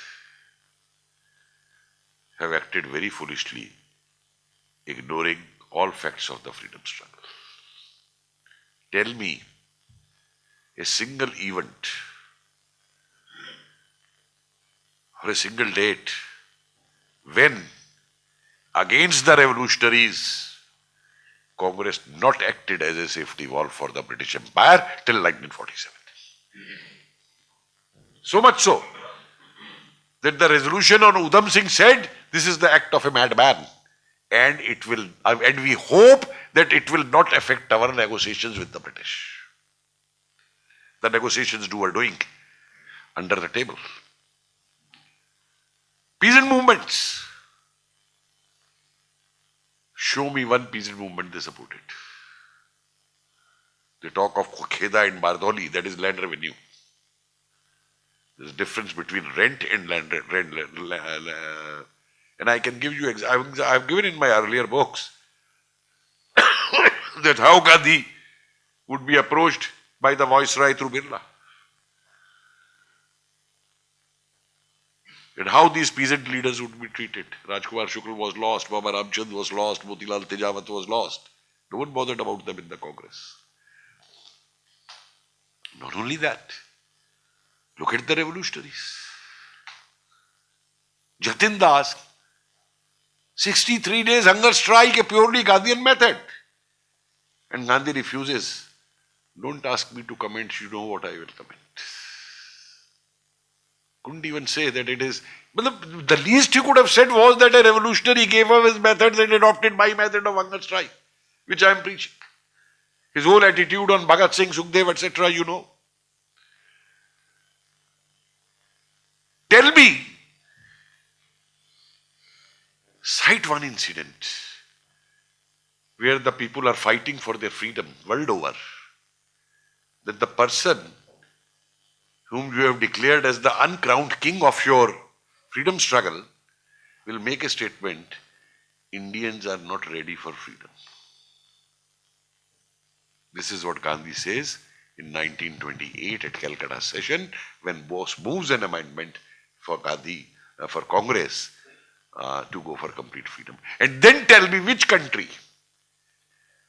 have acted very foolishly, ignoring all facts of the freedom struggle. Tell me a single event or a single date when, against the revolutionaries, Congress not acted as a safety valve for the British Empire till 1947. So much so that the resolution on Udham Singh said, this is the act of a madman, and it will, and we hope that it will not affect our negotiations with the British. The negotiations were doing under the table. Peasant movements. Show me one peasant movement they supported. They talk of Kheda and Bardoli, that is land revenue. There's a difference between rent and land. And I can give you, I've given in my earlier books that how Gandhi would be approached by the Viceroy through Birla. And how these peasant leaders would be treated. Rajkumar Shukla was lost, Baba Ramchand was lost, Motilal Tejawat was lost. No one bothered about them in the Congress. Not only that, look at the revolutionaries. Jatin Das, 63 days hunger strike, a purely Gandhian method. And Gandhi refuses. Don't ask me to comment, you know what I will comment. Couldn't even say that it is. But the least he could have said was that a revolutionary gave up his methods and adopted my method of hunger strike, which I am preaching. His whole attitude on Bhagat Singh, Sukhdev, etc., you know. Tell me, cite one incident where the people are fighting for their freedom world over, that the person whom you have declared as the uncrowned king of your freedom struggle will make a statement, Indians are not ready for freedom. This is what Gandhi says in 1928 at Calcutta session when Bose moves an amendment for Gandhi, for Congress to go for complete freedom. And then tell me which country,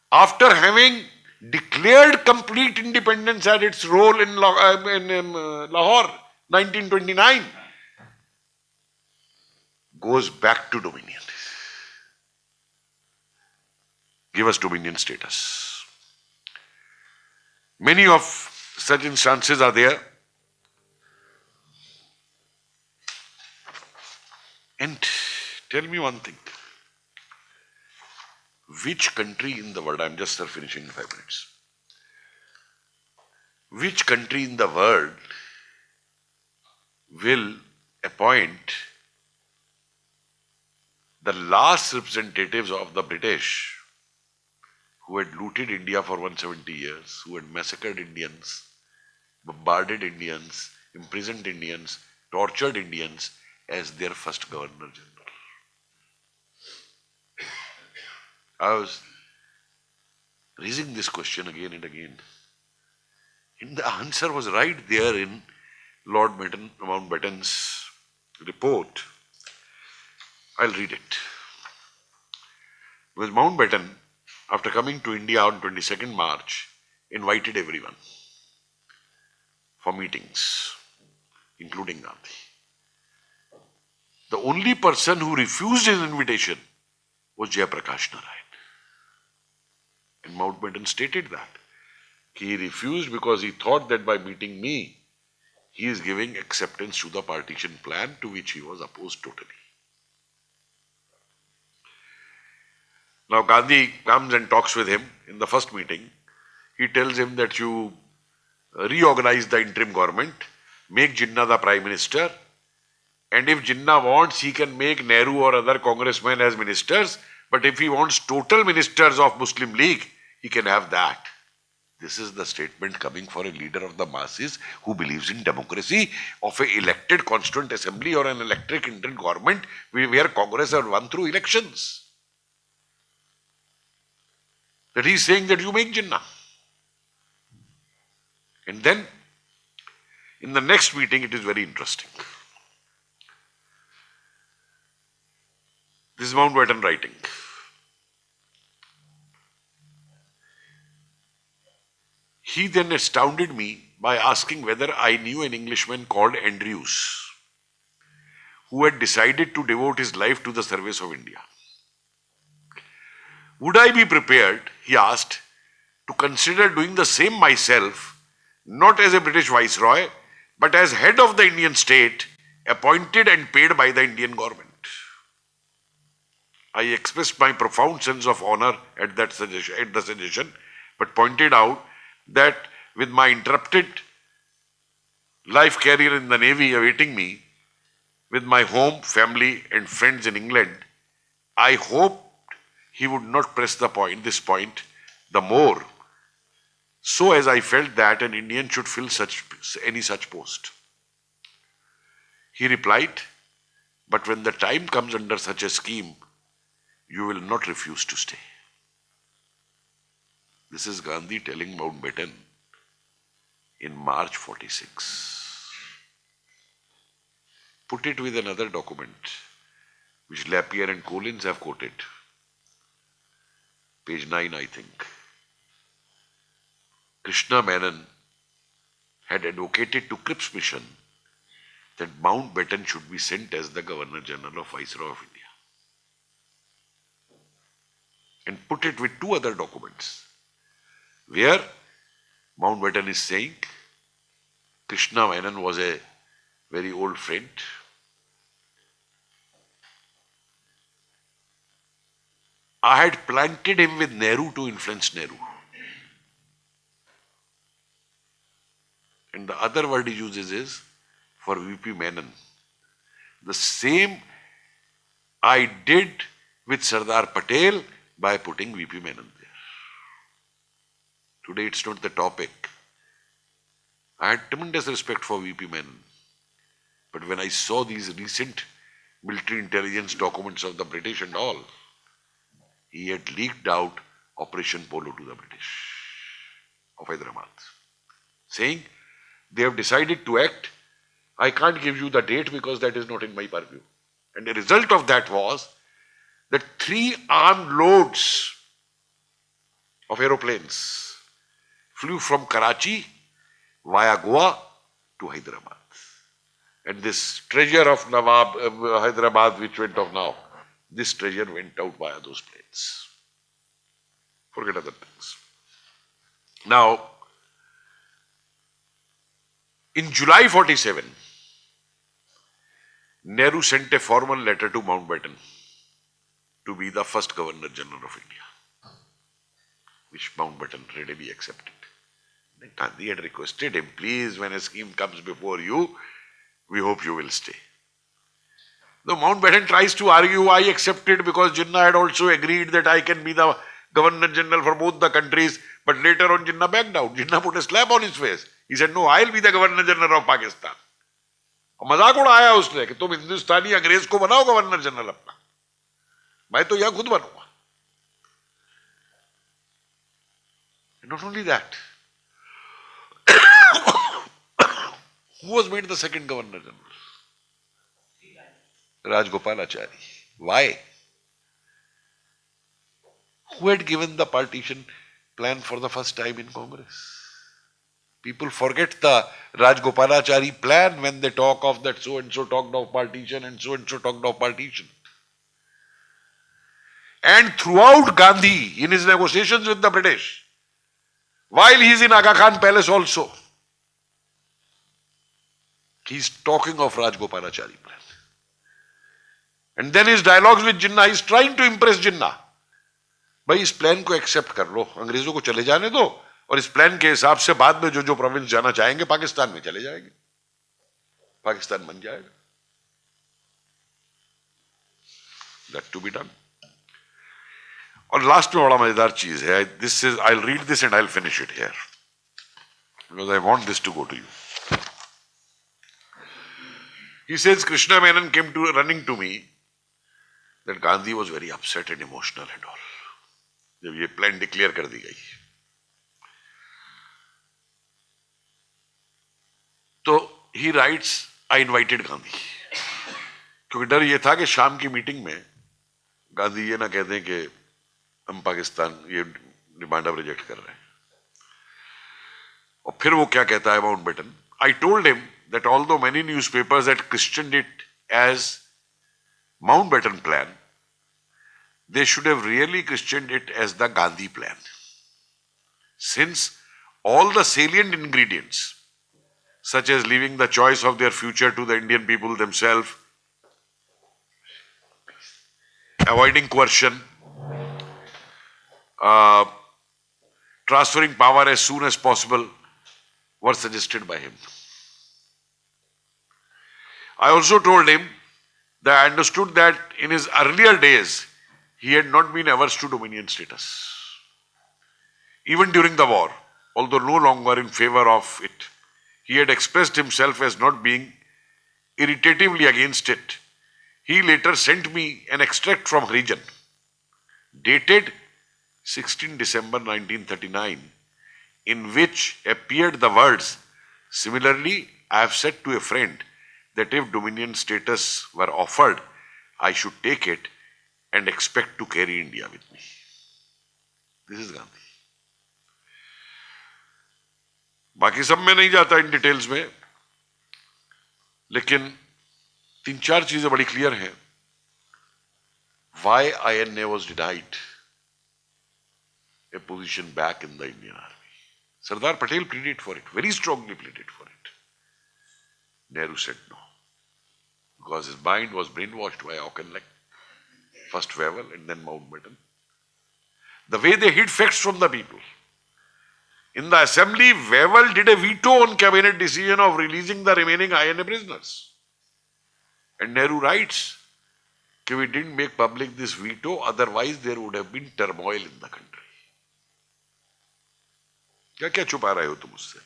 after having declared complete independence at its role in Lahore, 1929, goes back to dominion. Give us dominion status. Many of such instances are there. And tell me one thing. Which country in the world, I'm just finishing in 5 minutes. Which country in the world will appoint the last representatives of the British who had looted India for 170 years, who had massacred Indians, bombarded Indians, imprisoned Indians, tortured Indians as their first Governor General? I was raising this question again and again. And the answer was right there in Lord Mountbatten's report. I'll read it. Because Mountbatten, after coming to India on 22nd March, invited everyone for meetings, including Gandhi. The only person who refused his invitation was Jayaprakash Narayan. And Mountbatten stated that. He refused because he thought that by meeting me, he is giving acceptance to the partition plan to which he was opposed totally. Now Gandhi comes and talks with him in the first meeting. He tells him that you reorganize the interim government, make Jinnah the Prime Minister, and if Jinnah wants, he can make Nehru or other congressmen as ministers, but if he wants total ministers of Muslim League, he can have that. This is the statement coming for a leader of the masses who believes in democracy of an elected constituent assembly or an elected interim government where Congress are won through elections. That he is saying that you make Jinnah. And then, in the next meeting, it is very interesting. This is Mountbatten writing. He then astounded me by asking whether I knew an Englishman called Andrews, who had decided to devote his life to the service of India. Would I be prepared, he asked, to consider doing the same myself, not as a British viceroy, but as head of the Indian state, appointed and paid by the Indian government? I expressed my profound sense of honor at the suggestion, but pointed out that with my interrupted life career in the Navy awaiting me, with my home, family and friends in England, I hoped he would not press this point the more, so as I felt that an Indian should fill any such post. He replied, but when the time comes under such a scheme, you will not refuse to stay. This is Gandhi telling Mountbatten in March 46. Put it with another document which Lapierre and Collins have quoted. Page 9, I think. Krishna Menon had advocated to Cripp's mission that Mountbatten should be sent as the Governor General of Viceroy of India. And put it with two other documents, where Mountbatten is saying Krishna Menon was a very old friend. I had planted him with Nehru to influence Nehru. And the other word he uses is for VP Menon. The same I did with Sardar Patel by putting VP Menon there. Today it's not the topic. I had tremendous respect for VP Menon. But when I saw these recent military intelligence documents of the British and all, he had leaked out Operation Polo to the British of Hyderabad, saying they have decided to act. I can't give you the date because that is not in my purview. And the result of that was that 3 armed loads of aeroplanes flew from Karachi via Goa to Hyderabad. And this treasure of Nawab Hyderabad, which went off now, this treasure went out via those planes. Forget other things. Now, in July 47, Nehru sent a formal letter to Mountbatten to be the first Governor General of India, which Mountbatten readily accepted. Then Gandhi had requested him, please, when a scheme comes before you, we hope you will stay. The Mountbatten tries to argue, I accepted because Jinnah had also agreed that I can be the Governor General for both the countries, but later on Jinnah backed out. Jinnah put a slap on his face. He said, no, I'll be the Governor General of Pakistan. और मजाक उड़ाया उसने कि तुम हिंदुस्तानी अंग्रेज को बनाओ governor general अपना, मैं तो यहां खुद बनूंगा. Not only that, who was made the second Governor General? Rajgopalachari. Why? Who had given the partition plan for the first time in Congress? People forget the Rajgopalachari plan when they talk of that so-and-so talked of partition and so-and-so talked of partition. And throughout Gandhi, in his negotiations with the British, while he is in Aga Khan Palace also, he is talking of Rajgopalachari plan. And then his dialogues with Jinnah, he is trying to impress Jinnah. भाई इस plan को accept कर लो, अंग्रेजों को चले जाने दो, और इस प्लान के हिसाब से बाद में जो जो प्रोविंस जाना चाहेंगे पाकिस्तान में चले जाएंगे, पाकिस्तान बन जाएगा. That to be done. और लास्ट में बड़ा मजेदार चीज है, this is, I'll read this and I'll finish it here because I want this to go to you. He says Krishna Menon came to running to me that Gandhi was very upset and emotional and all. जब ये plan declare कर दी गई तो ही rights आई invited Gandhi, क्योंकि डर ये था कि शाम की मीटिंग में गांधी ये ना कह दें कि हम पाकिस्तान ये डिमांड अब रिजेक्ट कर रहे हैं. और फिर वो क्या कहता है Mountbatten, I told him that although many newspapers had questioned it as Mountbatten plan, they should have really questioned it as the Gandhi plan, since all the salient ingredients, such as leaving the choice of their future to the Indian people themselves, avoiding coercion, transferring power as soon as possible, were suggested by him. I also told him that I understood that in his earlier days, he had not been averse to dominion status. Even during the war, although no longer in favor of it, he had expressed himself as not being irritatively against it. He later sent me an extract from Harijan, dated 16 December 1939, in which appeared the words, "Similarly, I have said to a friend that if dominion status were offered, I should take it and expect to carry India with me." This is Gandhi. बाकी सब में नहीं जाता in details में, लेकिन 3-4 चीजें बड़ी clear हैं. Why INA was denied a position back in the Indian Army. Sardar Patel pleaded for it, very strongly pleaded for it. Nehru said no, because his mind was brainwashed by Auchinleck, first Wavell and then Mountbatten. The way they hid facts from the people. In the assembly, Wavell did a veto on cabinet decision of releasing the remaining INA prisoners. And Nehru writes, कि we didn't make public this veto, otherwise there would have been turmoil in the country. क्या क्या छुपा रहे हो तुम उससे?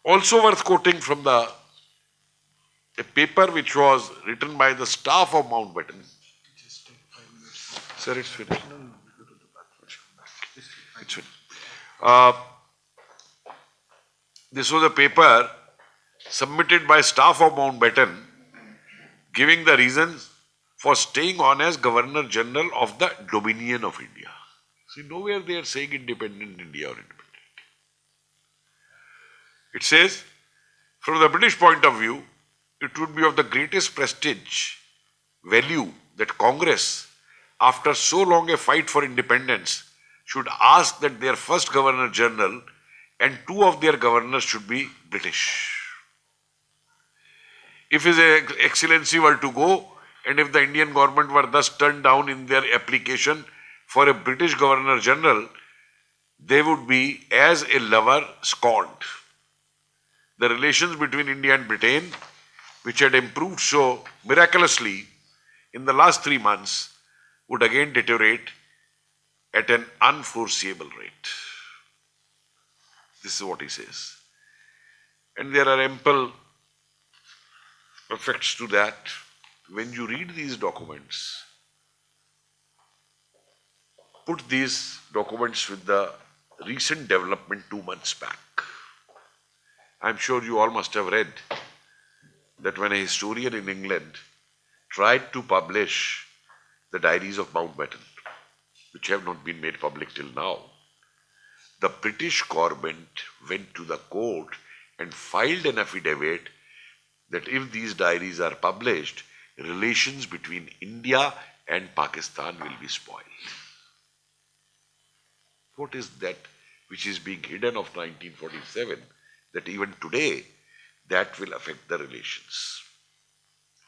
Also worth quoting from a paper which was written by the staff of Mountbatten. Just take 5 minutes. Sir, it's finished. No, go to the back. It's finished. This was a paper submitted by staff of Mountbatten giving the reasons for staying on as Governor General of the Dominion of India. See, nowhere they are saying independent India or independent. It says, from the British point of view, it would be of the greatest prestige, value that Congress, after so long a fight for independence, should ask that their first Governor General and 2 of their governors should be British. If His Excellency were to go, and if the Indian government were thus turned down in their application for a British Governor General, they would be, as a lover, scorned. The relations between India and Britain, which had improved so miraculously in the last 3 months, would again deteriorate at an unforeseeable rate. This is what he says. And there are ample effects to that. When you read these documents, put these documents with the recent development 2 months back. I'm sure you all must have read that when a historian in England tried to publish the diaries of Mountbatten, which have not been made public till now, the British government went to the court and filed an affidavit that if these diaries are published, relations between India and Pakistan will be spoiled. What is that which is being hidden of 1947, that even today that will affect the relations?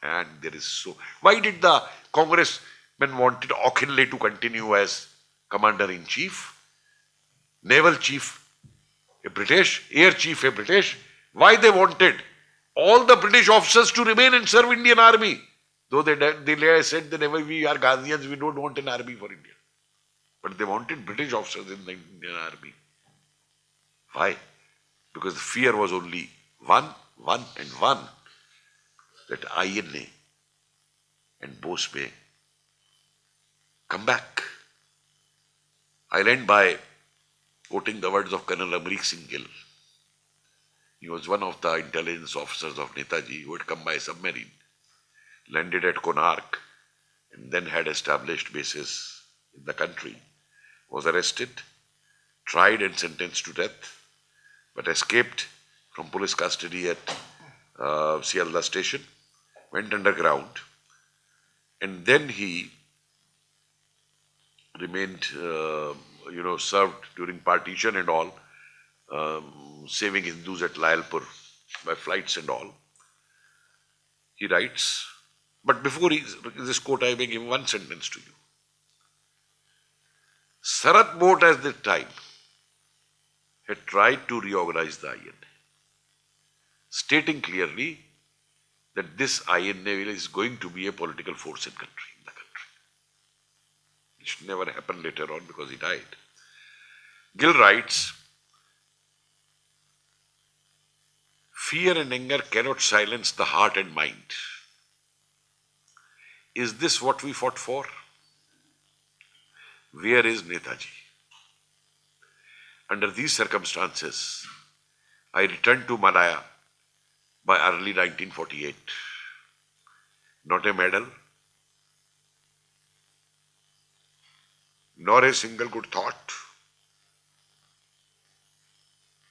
And there is so... Why did the congressmen wanted Auchinleck to continue as commander-in-chief? Naval chief, a British, air chief, a British. Why they wanted all the British officers to remain and serve Indian army? Though they said that we are Gandhians, we don't want an army for India. But they wanted British officers in the Indian army. Why? Because the fear was only one, that INA and Bose may come back. I'll end by quoting the words of Colonel Amrik Singh Gill. He was one of the intelligence officers of Netaji who had come by submarine, landed at Konark, and then had established bases in the country, was arrested, tried and sentenced to death, but escaped from police custody at Sialda station, went underground, and then he remained, served during partition and all, saving Hindus at Layalpur by flights and all. He writes, but before this quote, I may give one sentence to you. Sarat Moat at that time had tried to reorganize the INA, stating clearly that this INA is going to be a political force in the country. Which never happened later on because he died. Gill writes, fear and anger cannot silence the heart and mind. Is this what we fought for? Where is Netaji? Under these circumstances, I returned to Malaya by early 1948. Not a medal, nor a single good thought,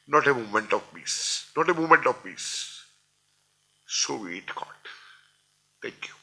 not a movement of peace, So be it, God. Thank you.